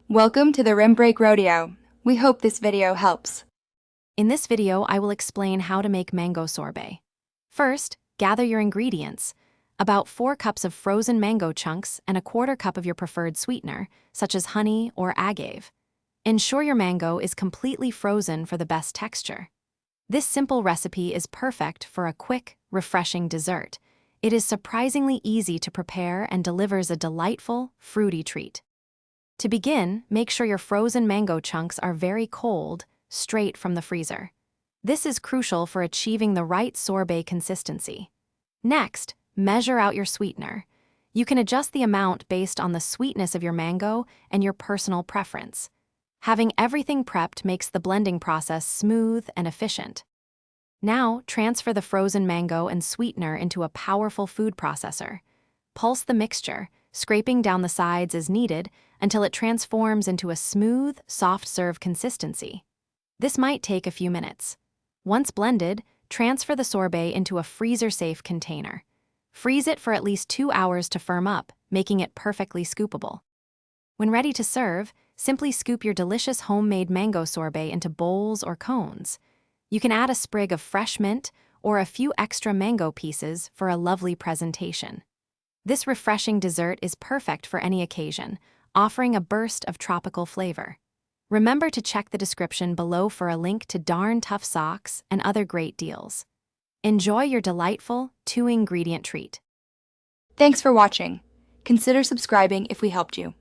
Welcome to the Rim Break Rodeo. We hope this video helps. In this video, I will explain how to make mango sorbet. First, gather your ingredients. About 4 cups of frozen mango chunks and a 1/4 cup of your preferred sweetener, such as honey or agave. Ensure your mango is completely frozen for the best texture. This simple recipe is perfect for a quick, refreshing dessert. It is surprisingly easy to prepare and delivers a delightful, fruity treat. To begin, make sure your frozen mango chunks are very cold, straight from the freezer. This is crucial for achieving the right sorbet consistency. Next, measure out your sweetener. You can adjust the amount based on the sweetness of your mango and your personal preference. Having everything prepped makes the blending process smooth and efficient. Now, transfer the frozen mango and sweetener into a powerful food processor. Pulse the mixture, scraping down the sides as needed until it transforms into a smooth, soft-serve consistency. This might take a few minutes. Once blended, transfer the sorbet into a freezer-safe container. Freeze it for at least 2 hours to firm up, making it perfectly scoopable. When ready to serve, simply scoop your delicious homemade mango sorbet into bowls or cones. You can add a sprig of fresh mint or a few extra mango pieces for a lovely presentation. This refreshing dessert is perfect for any occasion, offering a burst of tropical flavor. Remember to check the description below for a link to Darn Tough socks and other great deals. Enjoy your delightful 2-ingredient treat. Thanks for watching. Consider subscribing if we helped you.